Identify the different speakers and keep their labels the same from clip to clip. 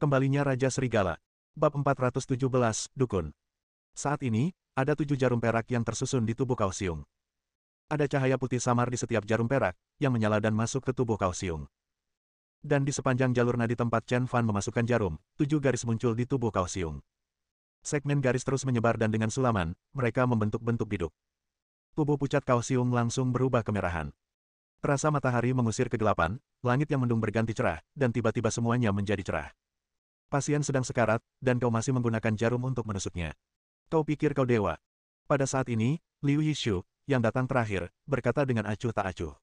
Speaker 1: Kembalinya Raja Serigala. Bab 417, Dukun. Saat ini, ada 7 jarum perak yang tersusun di tubuh Kaohsiung. Ada cahaya putih samar di setiap jarum perak, yang menyala dan masuk ke tubuh Kaohsiung. Dan di sepanjang jalur nadi tempat Chen Fan memasukkan jarum, 7 garis muncul di tubuh Kaohsiung. Segmen garis terus menyebar dan dengan sulaman, mereka membentuk bentuk biduk. Tubuh pucat Kaohsiung langsung berubah kemerahan. Terasa matahari mengusir kegelapan, langit yang mendung berganti cerah, dan tiba-tiba semuanya menjadi cerah. Pasien sedang sekarat, dan kau masih menggunakan jarum untuk menusuknya. Kau pikir kau dewa? Pada saat ini, Liu Yixu, yang datang terakhir, berkata dengan acuh tak acuh.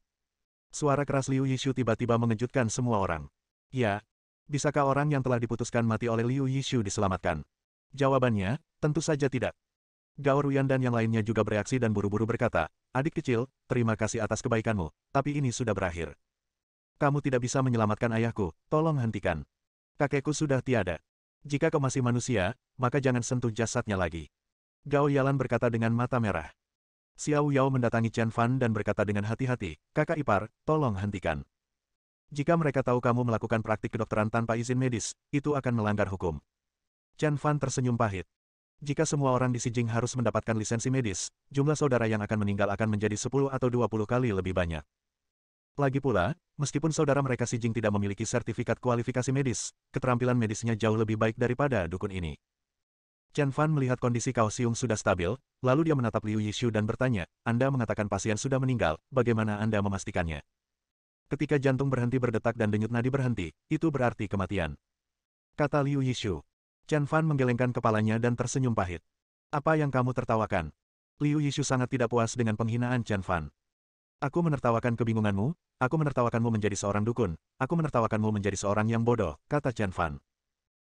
Speaker 1: Suara keras Liu Yixu tiba-tiba mengejutkan semua orang. Ya, bisakah orang yang telah diputuskan mati oleh Liu Yixu diselamatkan? Jawabannya, tentu saja tidak. Gao Ruyan dan yang lainnya juga bereaksi dan buru-buru berkata, adik kecil, terima kasih atas kebaikanmu, tapi ini sudah berakhir. Kamu tidak bisa menyelamatkan ayahku, tolong hentikan. Kakekku sudah tiada. Jika kau masih manusia, maka jangan sentuh jasadnya lagi. Gao Yalan berkata dengan mata merah. Xiao Yao mendatangi Chen Fan dan berkata dengan hati-hati, kakak ipar, tolong hentikan. Jika mereka tahu kamu melakukan praktik kedokteran tanpa izin medis, itu akan melanggar hukum. Chen Fan tersenyum pahit. Jika semua orang di Xijing harus mendapatkan lisensi medis, jumlah saudara yang akan meninggal akan menjadi 10 atau 20 kali lebih banyak. Lagi pula, meskipun saudara mereka Xijing tidak memiliki sertifikat kualifikasi medis, keterampilan medisnya jauh lebih baik daripada dukun ini. Chen Fan melihat kondisi Kaohsiung sudah stabil, lalu dia menatap Liu Yixu dan bertanya, Anda mengatakan pasien sudah meninggal, bagaimana Anda memastikannya? Ketika jantung berhenti berdetak dan denyut nadi berhenti, itu berarti kematian. Kata Liu Yixu. Chen Fan menggelengkan kepalanya dan tersenyum pahit. Apa yang kamu tertawakan? Liu Yixu sangat tidak puas dengan penghinaan Chen Fan. Aku menertawakan kebingunganmu, aku menertawakanmu menjadi seorang dukun, aku menertawakanmu menjadi seorang yang bodoh, kata Chen Fan.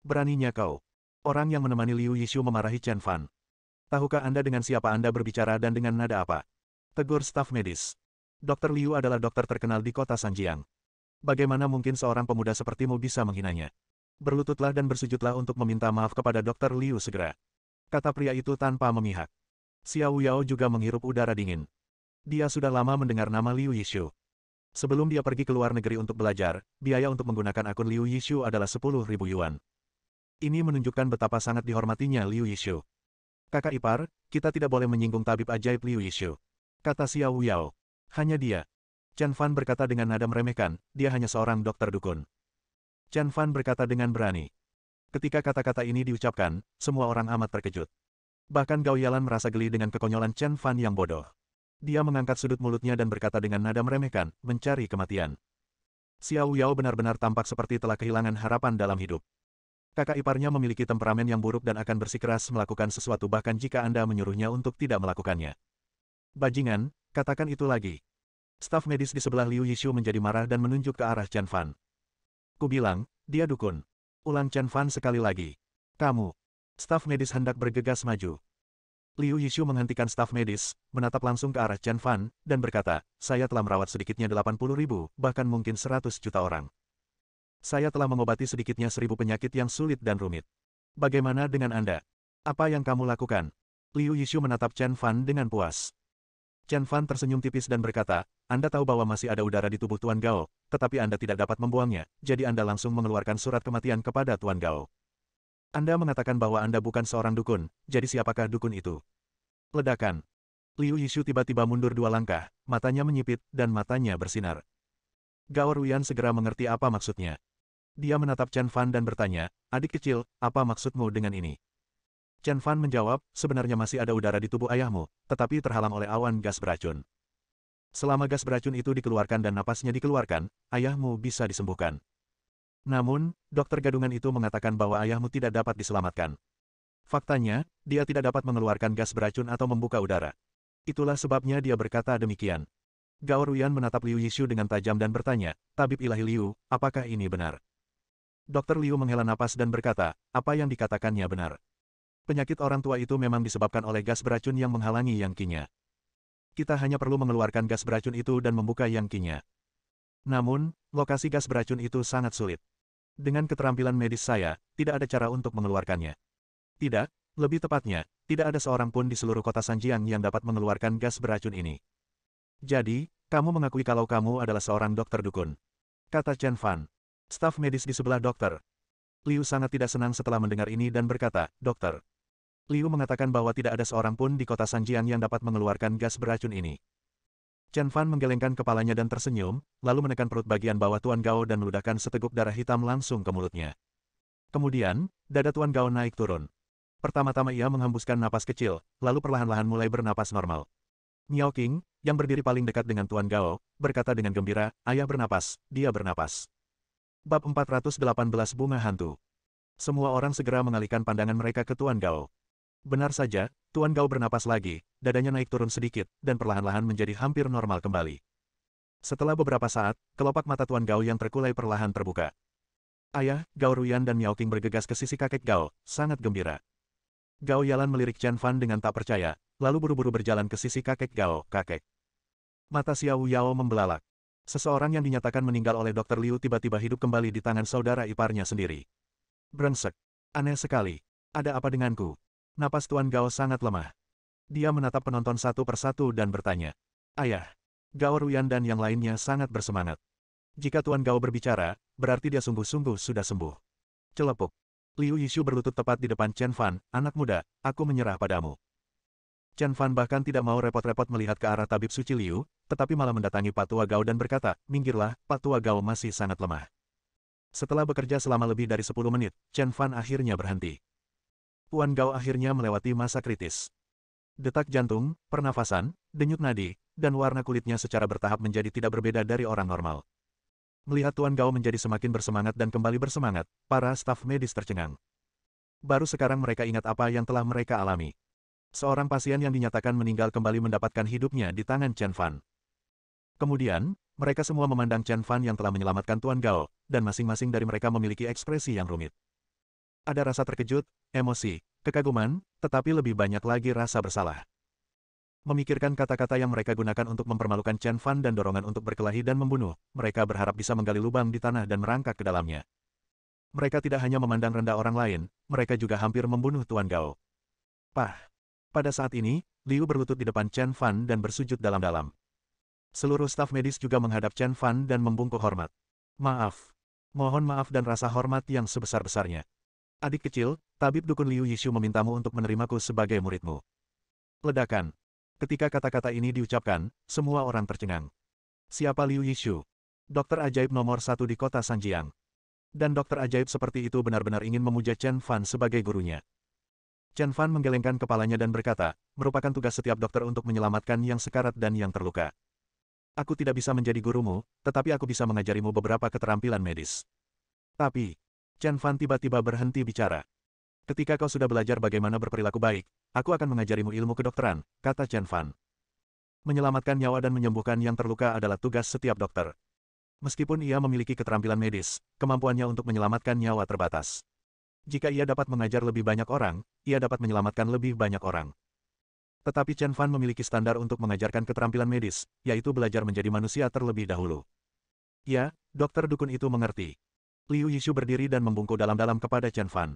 Speaker 1: Beraninya kau. Orang yang menemani Liu Yixu memarahi Chen Fan. Tahukah Anda dengan siapa Anda berbicara dan dengan nada apa? Tegur staf medis. Dr. Liu adalah dokter terkenal di kota Sanjiang. Bagaimana mungkin seorang pemuda sepertimu bisa menghinanya? Berlututlah dan bersujudlah untuk meminta maaf kepada Dr. Liu segera. Kata pria itu tanpa memihak. Xiao Yao juga menghirup udara dingin. Dia sudah lama mendengar nama Liu Yixu. Sebelum dia pergi ke luar negeri untuk belajar, biaya untuk menggunakan akun Liu Yixu adalah 10.000 yuan. Ini menunjukkan betapa sangat dihormatinya Liu Yixu. Kakak ipar, kita tidak boleh menyinggung tabib ajaib Liu Yixu. Kata Xiao Yao. Hanya dia. Chen Fan berkata dengan nada meremehkan, dia hanya seorang dokter dukun. Chen Fan berkata dengan berani. Ketika kata-kata ini diucapkan, semua orang amat terkejut. Bahkan Gao Yalan merasa geli dengan kekonyolan Chen Fan yang bodoh. Dia mengangkat sudut mulutnya dan berkata dengan nada meremehkan, mencari kematian. Xiao Yao benar-benar tampak seperti telah kehilangan harapan dalam hidup. Kakak iparnya memiliki temperamen yang buruk dan akan bersikeras melakukan sesuatu bahkan jika Anda menyuruhnya untuk tidak melakukannya. Bajingan, katakan itu lagi. Staf medis di sebelah Liu Yixu menjadi marah dan menunjuk ke arah Chen Fan. Kubilang, dia dukun. Ulang Chen Fan sekali lagi. Kamu. Staf medis hendak bergegas maju. Liu Yixu menghentikan staf medis, menatap langsung ke arah Chen Fan, dan berkata, saya telah merawat sedikitnya 80.000, bahkan mungkin 100 juta orang. Saya telah mengobati sedikitnya 1000 penyakit yang sulit dan rumit. Bagaimana dengan Anda? Apa yang kamu lakukan? Liu Yixu menatap Chen Fan dengan puas. Chen Fan tersenyum tipis dan berkata, Anda tahu bahwa masih ada udara di tubuh Tuan Gao, tetapi Anda tidak dapat membuangnya, jadi Anda langsung mengeluarkan surat kematian kepada Tuan Gao. Anda mengatakan bahwa Anda bukan seorang dukun, jadi siapakah dukun itu? Ledakan. Liu Yixu tiba-tiba mundur 2 langkah, matanya menyipit, dan matanya bersinar. Gao Ruyan segera mengerti apa maksudnya. Dia menatap Chen Fan dan bertanya, adik kecil, apa maksudmu dengan ini? Chen Fan menjawab, sebenarnya masih ada udara di tubuh ayahmu, tetapi terhalang oleh awan gas beracun. Selama gas beracun itu dikeluarkan dan napasnya dikeluarkan, ayahmu bisa disembuhkan. Namun, dokter gadungan itu mengatakan bahwa ayahmu tidak dapat diselamatkan. Faktanya, dia tidak dapat mengeluarkan gas beracun atau membuka udara. Itulah sebabnya dia berkata demikian. Gao Ruyan menatap Liu Yixu dengan tajam dan bertanya, Tabib ilahi Liu, apakah ini benar? Dokter Liu menghela napas dan berkata, apa yang dikatakannya benar. Penyakit orang tua itu memang disebabkan oleh gas beracun yang menghalangi yang Qi-nya. Kita hanya perlu mengeluarkan gas beracun itu dan membuka yang Qi-nya. Namun, lokasi gas beracun itu sangat sulit. Dengan keterampilan medis saya, tidak ada cara untuk mengeluarkannya. Tidak, lebih tepatnya, tidak ada seorang pun di seluruh kota Sanjiang yang dapat mengeluarkan gas beracun ini. Jadi, kamu mengakui kalau kamu adalah seorang dokter dukun. Kata Chen Fan. Staf medis di sebelah dokter Liu sangat tidak senang setelah mendengar ini dan berkata, "Dokter." Liu mengatakan bahwa tidak ada seorang pun di kota Sanjiang yang dapat mengeluarkan gas beracun ini. Chen Fan menggelengkan kepalanya dan tersenyum, lalu menekan perut bagian bawah Tuan Gao dan meludahkan seteguk darah hitam langsung ke mulutnya. Kemudian, dada Tuan Gao naik turun. Pertama-tama ia menghembuskan napas kecil, lalu perlahan-lahan mulai bernapas normal. Miao Qing, yang berdiri paling dekat dengan Tuan Gao, berkata dengan gembira, "Ayah bernapas, dia bernapas." Bab 418 Bunga Hantu. Semua orang segera mengalihkan pandangan mereka ke Tuan Gao. Benar saja, Tuan Gao bernapas lagi, dadanya naik turun sedikit, dan perlahan-lahan menjadi hampir normal kembali. Setelah beberapa saat, kelopak mata Tuan Gao yang terkulai perlahan terbuka. Ayah, Gao Ruyan dan Miao Qing bergegas ke sisi kakek Gao, sangat gembira. Gao Yalan melirik Chen Fan dengan tak percaya, lalu buru-buru berjalan ke sisi kakek Gao, "Kakek." Mata Xiao Yao membelalak. Seseorang yang dinyatakan meninggal oleh Dr. Liu tiba-tiba hidup kembali di tangan saudara iparnya sendiri. Brengsek. Aneh sekali. Ada apa denganku? Napas Tuan Gao sangat lemah. Dia menatap penonton satu persatu dan bertanya. Ayah. Gao Ruyan dan yang lainnya sangat bersemangat. Jika Tuan Gao berbicara, berarti dia sungguh-sungguh sudah sembuh. Celepuk. Liu Yishu berlutut tepat di depan Chen Fan, "Anak muda, aku menyerah padamu." Chen Fan bahkan tidak mau repot-repot melihat ke arah tabib suci Liu, tetapi malah mendatangi Pak Tua Gao dan berkata, "Minggirlah, Pak Tua Gao masih sangat lemah." Setelah bekerja selama lebih dari 10 menit, Chen Fan akhirnya berhenti. Tuan Gao akhirnya melewati masa kritis. Detak jantung, pernafasan, denyut nadi, dan warna kulitnya secara bertahap menjadi tidak berbeda dari orang normal. Melihat Tuan Gao menjadi semakin bersemangat dan kembali bersemangat, para staf medis tercengang. Baru sekarang mereka ingat apa yang telah mereka alami. Seorang pasien yang dinyatakan meninggal kembali mendapatkan hidupnya di tangan Chen Fan. Kemudian, mereka semua memandang Chen Fan yang telah menyelamatkan Tuan Gao, dan masing-masing dari mereka memiliki ekspresi yang rumit. Ada rasa terkejut, emosi, kekaguman, tetapi lebih banyak lagi rasa bersalah. Memikirkan kata-kata yang mereka gunakan untuk mempermalukan Chen Fan dan dorongan untuk berkelahi dan membunuh, mereka berharap bisa menggali lubang di tanah dan merangkak ke dalamnya. Mereka tidak hanya memandang rendah orang lain, mereka juga hampir membunuh Tuan Gao. Pah! Pada saat ini, Liu berlutut di depan Chen Fan dan bersujud dalam-dalam. Seluruh staf medis juga menghadap Chen Fan dan membungkuk hormat. "Maaf. Mohon maaf dan rasa hormat yang sebesar-besarnya. Adik kecil, tabib dukun Liu Yishu memintamu untuk menerimaku sebagai muridmu." Ledakan. Ketika kata-kata ini diucapkan, semua orang tercengang. Siapa Liu Yishu? Dokter ajaib nomor 1 di kota Sanjiang. Dan dokter ajaib seperti itu benar-benar ingin memuja Chen Fan sebagai gurunya. Chen Fan menggelengkan kepalanya dan berkata, "Merupakan tugas setiap dokter untuk menyelamatkan yang sekarat dan yang terluka. Aku tidak bisa menjadi gurumu, tetapi aku bisa mengajarimu beberapa keterampilan medis." Tapi, Chen Fan tiba-tiba berhenti bicara. "Ketika kau sudah belajar bagaimana berperilaku baik, aku akan mengajarimu ilmu kedokteran," kata Chen Fan. Menyelamatkan nyawa dan menyembuhkan yang terluka adalah tugas setiap dokter. Meskipun ia memiliki keterampilan medis, kemampuannya untuk menyelamatkan nyawa terbatas. Jika ia dapat mengajar lebih banyak orang, ia dapat menyelamatkan lebih banyak orang. Tetapi Chen Fan memiliki standar untuk mengajarkan keterampilan medis, yaitu belajar menjadi manusia terlebih dahulu. Ya, dokter dukun itu mengerti. Liu Yishu berdiri dan membungkuk dalam-dalam kepada Chen Fan.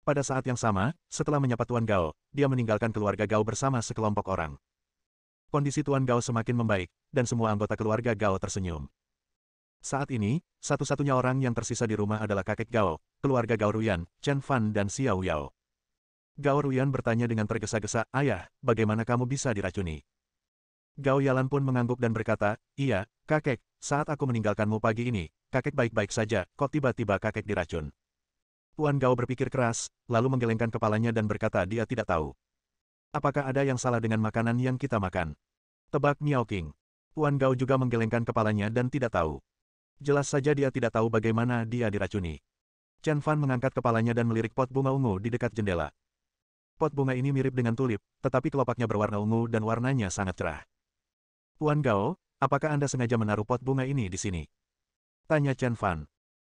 Speaker 1: Pada saat yang sama, setelah menyapa Tuan Gao, dia meninggalkan keluarga Gao bersama sekelompok orang. Kondisi Tuan Gao semakin membaik, dan semua anggota keluarga Gao tersenyum. Saat ini, satu-satunya orang yang tersisa di rumah adalah kakek Gao, keluarga Gao Ruyan, Chen Fan dan Xiao Yao. Gao Ruyan bertanya dengan tergesa-gesa, "Ayah, bagaimana kamu bisa diracuni?" Gao Yalan pun mengangguk dan berkata, "Iya, kakek, saat aku meninggalkanmu pagi ini, kakek baik-baik saja, kok tiba-tiba kakek diracun?" Tuan Gao berpikir keras, lalu menggelengkan kepalanya dan berkata dia tidak tahu. "Apakah ada yang salah dengan makanan yang kita makan?" Tebak Miao Qing. Tuan Gao juga menggelengkan kepalanya dan tidak tahu. Jelas saja dia tidak tahu bagaimana dia diracuni. Chen Fan mengangkat kepalanya dan melirik pot bunga ungu di dekat jendela. Pot bunga ini mirip dengan tulip, tetapi kelopaknya berwarna ungu dan warnanya sangat cerah. "Tuan Gao, apakah Anda sengaja menaruh pot bunga ini di sini?" tanya Chen Fan.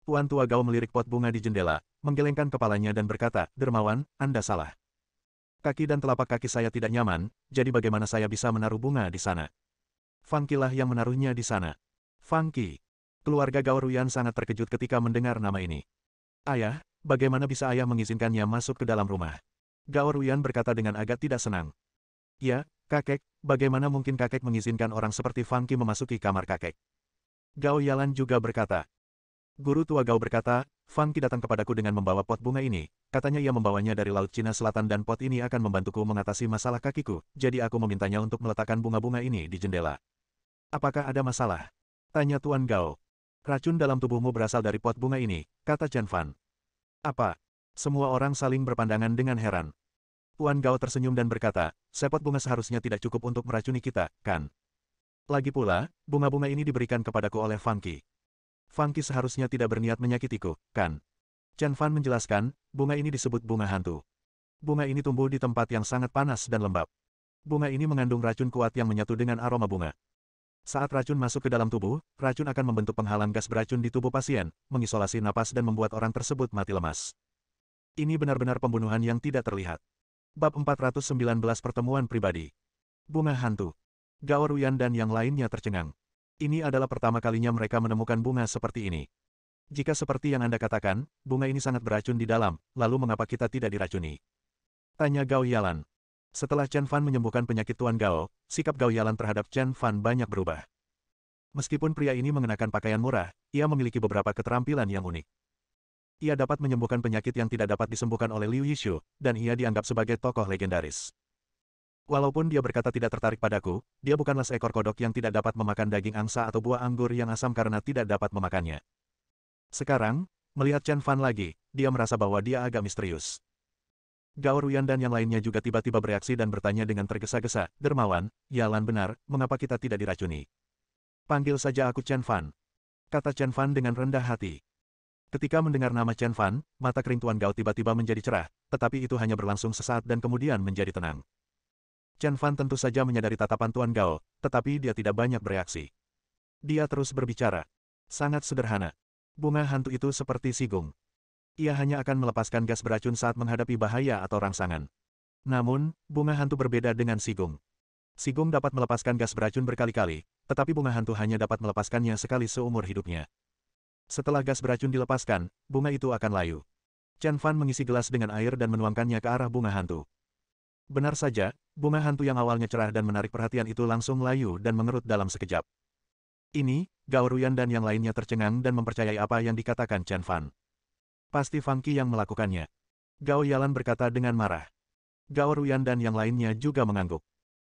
Speaker 1: Tuan Tua Gao melirik pot bunga di jendela, menggelengkan kepalanya dan berkata, "Dermawan, Anda salah. Kaki dan telapak kaki saya tidak nyaman, jadi bagaimana saya bisa menaruh bunga di sana? Fangqilah yang menaruhnya di sana." Fangqi. Keluarga Gao Ruyan sangat terkejut ketika mendengar nama ini. "Ayah, bagaimana bisa ayah mengizinkannya masuk ke dalam rumah?" Gao Ruyan berkata dengan agak tidak senang. "Ya, kakek, bagaimana mungkin kakek mengizinkan orang seperti Fangqi memasuki kamar kakek?" Gao Yalan juga berkata. Guru tua Gao berkata, Fang Qi datang kepadaku dengan membawa pot bunga ini. Katanya ia membawanya dari Laut Cina Selatan dan pot ini akan membantuku mengatasi masalah kakiku, jadi aku memintanya untuk meletakkan bunga-bunga ini di jendela. Apakah ada masalah? Tanya Tuan Gao. Racun dalam tubuhmu berasal dari pot bunga ini, kata Chen Fan. Apa? Semua orang saling berpandangan dengan heran. Tuan Gao tersenyum dan berkata, sepot bunga seharusnya tidak cukup untuk meracuni kita, kan? Lagi pula, bunga-bunga ini diberikan kepadaku oleh Fang Qi. Fang Qi seharusnya tidak berniat menyakitiku, kan? Chen Fan menjelaskan, bunga ini disebut bunga hantu. Bunga ini tumbuh di tempat yang sangat panas dan lembab. Bunga ini mengandung racun kuat yang menyatu dengan aroma bunga. Saat racun masuk ke dalam tubuh, racun akan membentuk penghalang gas beracun di tubuh pasien, mengisolasi napas dan membuat orang tersebut mati lemas. Ini benar-benar pembunuhan yang tidak terlihat. Bab 419 Pertemuan Pribadi. Bunga hantu. Gao Ruyan dan yang lainnya tercengang. Ini adalah pertama kalinya mereka menemukan bunga seperti ini. Jika seperti yang Anda katakan, bunga ini sangat beracun di dalam, lalu mengapa kita tidak diracuni? Tanya Gao Yalan. Setelah Chen Fan menyembuhkan penyakit Tuan Gao, sikap Gao Yalan terhadap Chen Fan banyak berubah. Meskipun pria ini mengenakan pakaian murah, ia memiliki beberapa keterampilan yang unik. Ia dapat menyembuhkan penyakit yang tidak dapat disembuhkan oleh Liu Yixu, dan ia dianggap sebagai tokoh legendaris. Walaupun dia berkata tidak tertarik padaku, dia bukanlah seekor kodok yang tidak dapat memakan daging angsa atau buah anggur yang asam karena tidak dapat memakannya. Sekarang, melihat Chen Fan lagi, dia merasa bahwa dia agak misterius. Gao Ruyan dan yang lainnya juga tiba-tiba bereaksi dan bertanya dengan tergesa-gesa, Dermawan, Yalan benar, mengapa kita tidak diracuni? Panggil saja aku Chen Fan. Kata Chen Fan dengan rendah hati. Ketika mendengar nama Chen Fan, mata kering Tuan Gao tiba-tiba menjadi cerah, tetapi itu hanya berlangsung sesaat dan kemudian menjadi tenang. Chen Fan tentu saja menyadari tatapan Tuan Gao, tetapi dia tidak banyak bereaksi. Dia terus berbicara. Sangat sederhana. Bunga hantu itu seperti sigung. Ia hanya akan melepaskan gas beracun saat menghadapi bahaya atau rangsangan. Namun, bunga hantu berbeda dengan sigung. Sigung dapat melepaskan gas beracun berkali-kali, tetapi bunga hantu hanya dapat melepaskannya sekali seumur hidupnya. Setelah gas beracun dilepaskan, bunga itu akan layu. Chen Fan mengisi gelas dengan air dan menuangkannya ke arah bunga hantu. Benar saja, bunga hantu yang awalnya cerah dan menarik perhatian itu langsung layu dan mengerut dalam sekejap. Ini, Gao Ruyan dan yang lainnya tercengang dan mempercayai apa yang dikatakan Chen Fan. Pasti Fang Qi yang melakukannya. Gao Yalan berkata dengan marah. Gao Ruyan dan yang lainnya juga mengangguk.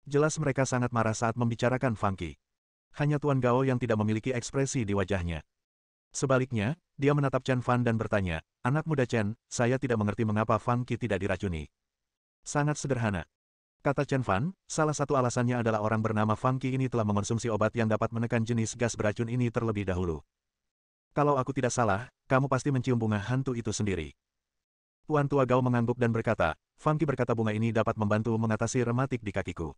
Speaker 1: Jelas mereka sangat marah saat membicarakan Fang Qi. Hanya Tuan Gao yang tidak memiliki ekspresi di wajahnya. Sebaliknya, dia menatap Chen Fan dan bertanya, anak muda Chen, saya tidak mengerti mengapa Fang Qi tidak diracuni. Sangat sederhana. Kata Chen Fan, salah satu alasannya adalah orang bernama Fang Qi ini telah mengonsumsi obat yang dapat menekan jenis gas beracun ini terlebih dahulu. Kalau aku tidak salah, kamu pasti mencium bunga hantu itu sendiri. Tuan Tua Gao mengangguk dan berkata, Fang Qi berkata bunga ini dapat membantu mengatasi rematik di kakiku.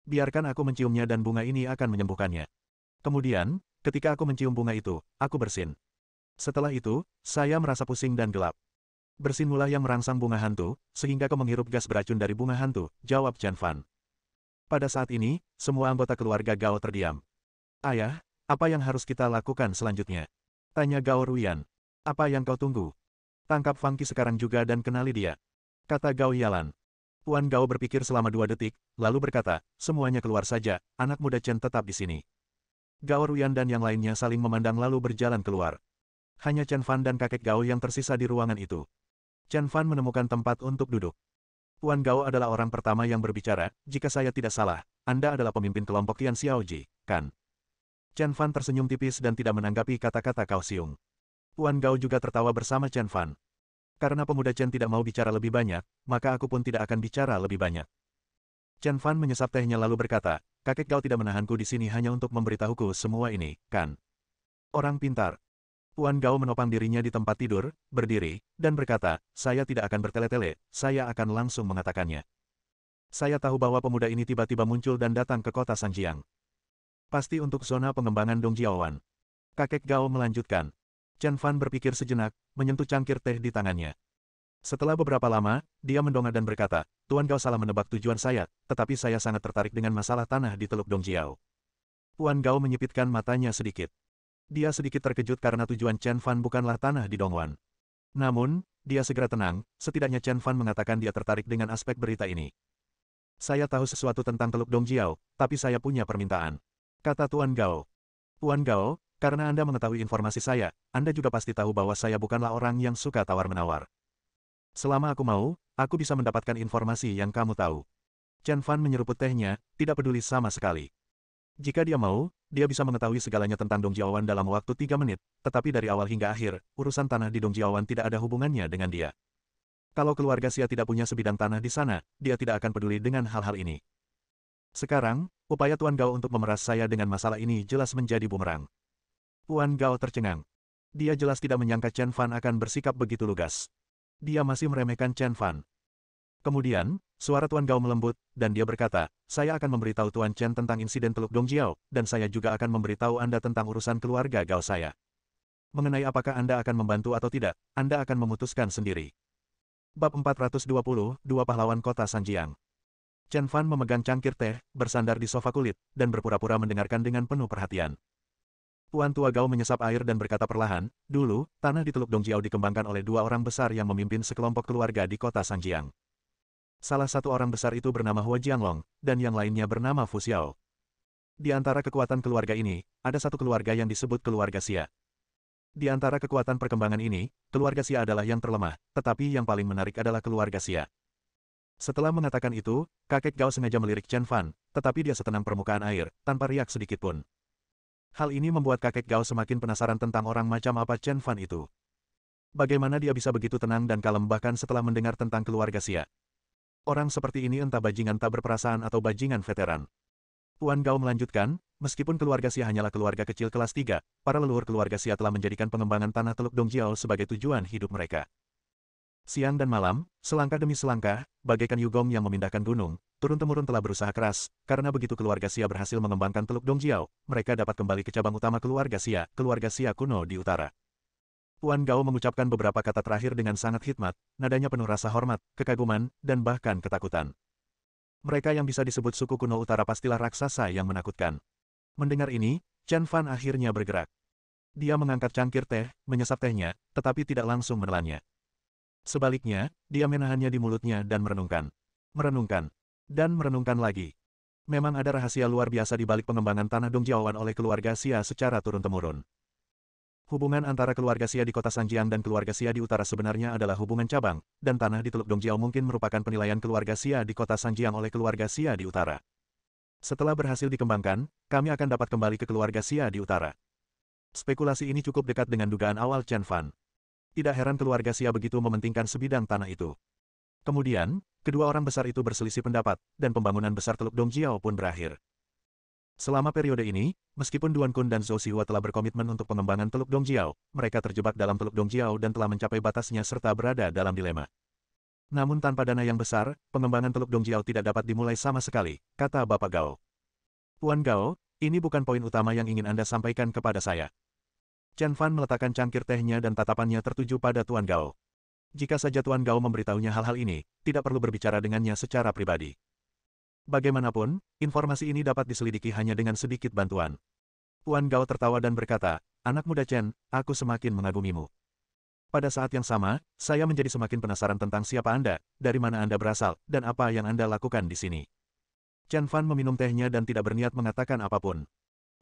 Speaker 1: Biarkan aku menciumnya dan bunga ini akan menyembuhkannya. Kemudian, ketika aku mencium bunga itu, aku bersin. Setelah itu, saya merasa pusing dan gelap. Bersinmulah yang merangsang bunga hantu, sehingga kau menghirup gas beracun dari bunga hantu, jawab Chen Fan. Pada saat ini, semua anggota keluarga Gao terdiam. Ayah, apa yang harus kita lakukan selanjutnya? Tanya Gao Ruyan. Apa yang kau tunggu? Tangkap Fang Qi sekarang juga dan kenali dia. Kata Gao Yalan. Tuan Gao berpikir selama 2 detik, lalu berkata, semuanya keluar saja, anak muda Chen tetap di sini. Gao Ruyan dan yang lainnya saling memandang lalu berjalan keluar. Hanya Chen Fan dan kakek Gao yang tersisa di ruangan itu. Chen Fan menemukan tempat untuk duduk. Tuan Gao adalah orang pertama yang berbicara, jika saya tidak salah, Anda adalah pemimpin kelompok Yan Xiaoji, kan? Chen Fan tersenyum tipis dan tidak menanggapi kata-kata Cao Xiong. Tuan Gao juga tertawa bersama Chen Fan. Karena pemuda Chen tidak mau bicara lebih banyak, maka aku pun tidak akan bicara lebih banyak. Chen Fan menyesap tehnya lalu berkata, kakek Gao tidak menahanku di sini hanya untuk memberitahuku semua ini, kan? Orang pintar. Tuan Gao menopang dirinya di tempat tidur, berdiri, dan berkata, saya tidak akan bertele-tele, saya akan langsung mengatakannya. Saya tahu bahwa pemuda ini tiba-tiba muncul dan datang ke kota Sanjiang. Pasti untuk zona pengembangan Dongjiaowan. Kakek Gao melanjutkan. Chen Fan berpikir sejenak, menyentuh cangkir teh di tangannya. Setelah beberapa lama, dia mendongak dan berkata, Tuan Gao salah menebak tujuan saya, tetapi saya sangat tertarik dengan masalah tanah di Teluk Dongjiao. Tuan Gao menyipitkan matanya sedikit. Dia sedikit terkejut karena tujuan Chen Fan bukanlah tanah di Dongwan. Namun, dia segera tenang, setidaknya Chen Fan mengatakan dia tertarik dengan aspek berita ini. Saya tahu sesuatu tentang Teluk Dongjiao, tapi saya punya permintaan. Kata Tuan Gao. Tuan Gao, Karena Anda mengetahui informasi saya, Anda juga pasti tahu bahwa saya bukanlah orang yang suka tawar-menawar. Selama aku mau, aku bisa mendapatkan informasi yang kamu tahu. Chen Fan menyeruput tehnya, tidak peduli sama sekali. Jika dia mau, dia bisa mengetahui segalanya tentang Dongjiawan dalam waktu 3 menit, tetapi dari awal hingga akhir, urusan tanah di Dongjiawan tidak ada hubungannya dengan dia. Kalau keluarga Xia tidak punya sebidang tanah di sana, dia tidak akan peduli dengan hal-hal ini. Sekarang, upaya Tuan Gao untuk memeras saya dengan masalah ini jelas menjadi bumerang. Tuan Gao tercengang. Dia jelas tidak menyangka Chen Fan akan bersikap begitu lugas. Dia masih meremehkan Chen Fan. Kemudian, suara Tuan Gao melembut, dan dia berkata, saya akan memberitahu Tuan Chen tentang insiden Teluk Dongjiao, dan saya juga akan memberitahu Anda tentang urusan keluarga Gao saya. Mengenai apakah Anda akan membantu atau tidak, Anda akan memutuskan sendiri. Bab 420, Dua Pahlawan Kota Sanjiang. Chen Fan memegang cangkir teh, bersandar di sofa kulit, dan berpura-pura mendengarkan dengan penuh perhatian. Tuan Tua Gao menyesap air dan berkata perlahan, dulu, tanah di Teluk Dongjiao dikembangkan oleh dua orang besar yang memimpin sekelompok keluarga di kota Sanjiang. Salah satu orang besar itu bernama Hua Jianglong, dan yang lainnya bernama Fu Xiao. Di antara kekuatan keluarga ini, ada satu keluarga yang disebut keluarga Xia. Di antara kekuatan perkembangan ini, keluarga Xia adalah yang terlemah, tetapi yang paling menarik adalah keluarga Xia. Setelah mengatakan itu, kakek Gao sengaja melirik Chen Fan, tetapi dia setenang permukaan air, tanpa riak sedikitpun. Hal ini membuat kakek Gao semakin penasaran tentang orang macam apa Chen Fan itu. Bagaimana dia bisa begitu tenang dan kalem bahkan setelah mendengar tentang keluarga Xia. Orang seperti ini entah bajingan tak berperasaan atau bajingan veteran. Tuan Gao melanjutkan, meskipun keluarga Xia hanyalah keluarga kecil kelas 3, para leluhur keluarga Xia telah menjadikan pengembangan tanah Teluk Dongjiao sebagai tujuan hidup mereka. Siang dan malam, selangkah demi selangkah, bagaikan Yugong yang memindahkan gunung, turun-temurun telah berusaha keras, karena begitu keluarga Xia berhasil mengembangkan Teluk Dongjiao, mereka dapat kembali ke cabang utama keluarga Xia kuno di utara. Tuan Gao mengucapkan beberapa kata terakhir dengan sangat hikmat, nadanya penuh rasa hormat, kekaguman, dan bahkan ketakutan. Mereka yang bisa disebut suku kuno utara pastilah raksasa yang menakutkan. Mendengar ini, Chen Fan akhirnya bergerak. Dia mengangkat cangkir teh, menyesap tehnya, tetapi tidak langsung menelannya. Sebaliknya, dia menahannya di mulutnya dan merenungkan. Merenungkan. Dan merenungkan lagi. Memang ada rahasia luar biasa di balik pengembangan tanah Dongjiaoan oleh keluarga Xia secara turun-temurun. Hubungan antara keluarga Xia di kota Sanjiang dan keluarga Xia di utara sebenarnya adalah hubungan cabang, dan tanah di Teluk Dongjiao mungkin merupakan penilaian keluarga Xia di kota Sanjiang oleh keluarga Xia di utara. Setelah berhasil dikembangkan, kami akan dapat kembali ke keluarga Xia di utara. Spekulasi ini cukup dekat dengan dugaan awal Chen Fan. Tidak heran keluarga Xia begitu mementingkan sebidang tanah itu. Kemudian, kedua orang besar itu berselisih pendapat, dan pembangunan besar Teluk Dongjiao pun berakhir. Selama periode ini, meskipun Duan Kun dan Zhou Xihua telah berkomitmen untuk pengembangan Teluk Dongjiao, mereka terjebak dalam Teluk Dongjiao dan telah mencapai batasnya serta berada dalam dilema. Namun tanpa dana yang besar, pengembangan Teluk Dongjiao tidak dapat dimulai sama sekali, kata Bapak Gao. Tuan Gao, ini bukan poin utama yang ingin Anda sampaikan kepada saya. Chen Fan meletakkan cangkir tehnya dan tatapannya tertuju pada Tuan Gao. Jika saja Tuan Gao memberitahunya hal-hal ini, tidak perlu berbicara dengannya secara pribadi. Bagaimanapun, informasi ini dapat diselidiki hanya dengan sedikit bantuan. Tuan Gao tertawa dan berkata, anak muda Chen, aku semakin mengagumimu. Pada saat yang sama, saya menjadi semakin penasaran tentang siapa Anda, dari mana Anda berasal, dan apa yang Anda lakukan di sini. Chen Fan meminum tehnya dan tidak berniat mengatakan apapun.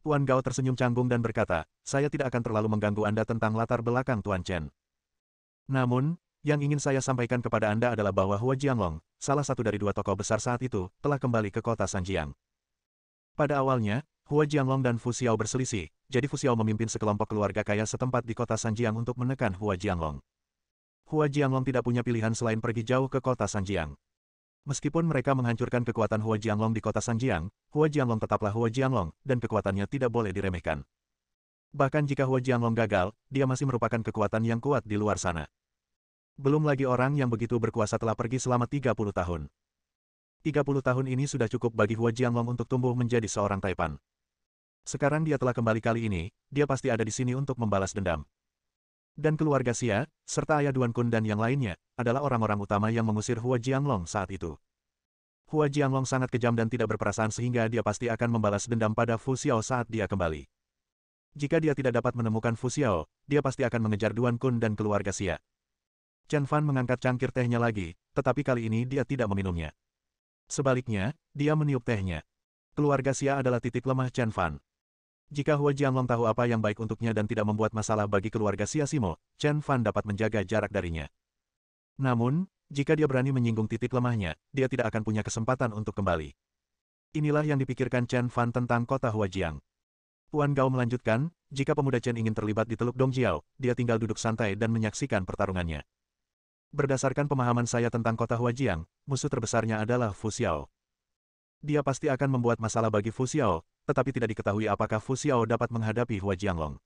Speaker 1: Tuan Gao tersenyum canggung dan berkata, saya tidak akan terlalu mengganggu Anda tentang latar belakang Tuan Chen. Namun, yang ingin saya sampaikan kepada Anda adalah bahwa Hua Jianglong, salah satu dari dua tokoh besar saat itu, telah kembali ke kota Sanjiang. Pada awalnya, Hua Jianglong dan Fu Xiao berselisih, jadi Fu Xiao memimpin sekelompok keluarga kaya setempat di kota Sanjiang untuk menekan Hua Jianglong. Hua Jianglong tidak punya pilihan selain pergi jauh ke kota Sanjiang. Meskipun mereka menghancurkan kekuatan Hua Jianglong di kota Sanjiang, Hua Jianglong tetaplah Hua Jianglong, dan kekuatannya tidak boleh diremehkan. Bahkan jika Hua Jianglong gagal, dia masih merupakan kekuatan yang kuat di luar sana. Belum lagi orang yang begitu berkuasa telah pergi selama 30 tahun. 30 tahun ini sudah cukup bagi Hua Jianglong untuk tumbuh menjadi seorang taipan. Sekarang dia telah kembali kali ini, dia pasti ada di sini untuk membalas dendam. Dan keluarga Xia, serta ayah Duan Kun dan yang lainnya, adalah orang-orang utama yang mengusir Hua Jianglong saat itu. Hua Jianglong sangat kejam dan tidak berperasaan sehingga dia pasti akan membalas dendam pada Fu Xiao saat dia kembali. Jika dia tidak dapat menemukan Fu Xiao, dia pasti akan mengejar Duan Kun dan keluarga Xia. Chen Fan mengangkat cangkir tehnya lagi, tetapi kali ini dia tidak meminumnya. Sebaliknya, dia meniup tehnya. Keluarga Xia adalah titik lemah Chen Fan. Jika Hua Jianglong tahu apa yang baik untuknya dan tidak membuat masalah bagi keluarga Xia Simo, Chen Fan dapat menjaga jarak darinya. Namun, jika dia berani menyinggung titik lemahnya, dia tidak akan punya kesempatan untuk kembali. Inilah yang dipikirkan Chen Fan tentang kota Huajiang. Puan Gao melanjutkan, jika pemuda Chen ingin terlibat di Teluk Dongjiao, dia tinggal duduk santai dan menyaksikan pertarungannya. Berdasarkan pemahaman saya tentang kota Huajiang, musuh terbesarnya adalah Fu Xiao. Dia pasti akan membuat masalah bagi Fu Xiao, tetapi tidak diketahui apakah Fu Xiao dapat menghadapi Hua Jianglong.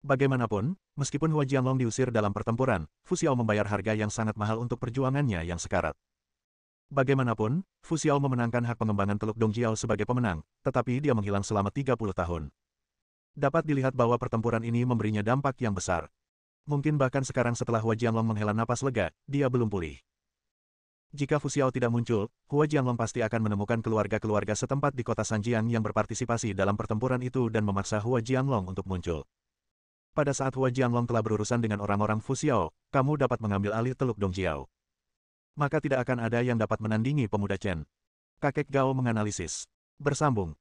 Speaker 1: Bagaimanapun, meskipun Hua Jianglong diusir dalam pertempuran, Fu Xiao membayar harga yang sangat mahal untuk perjuangannya yang sekarat. Bagaimanapun, Fu Xiao memenangkan hak pengembangan Teluk Dongjiao sebagai pemenang, tetapi dia menghilang selama 30 tahun. Dapat dilihat bahwa pertempuran ini memberinya dampak yang besar. Mungkin bahkan sekarang setelah Hua Jianglong menghela napas lega, dia belum pulih. Jika Fu Xiao tidak muncul, Hua Jianglong pasti akan menemukan keluarga-keluarga setempat di kota Sanjiang yang berpartisipasi dalam pertempuran itu dan memaksa Hua Jianglong untuk muncul. Pada saat Hua Jianglong telah berurusan dengan orang-orang Fu Xiao, kamu dapat mengambil alih Teluk Dongjiao. Maka tidak akan ada yang dapat menandingi pemuda Chen. Kakek Gao menganalisis. Bersambung.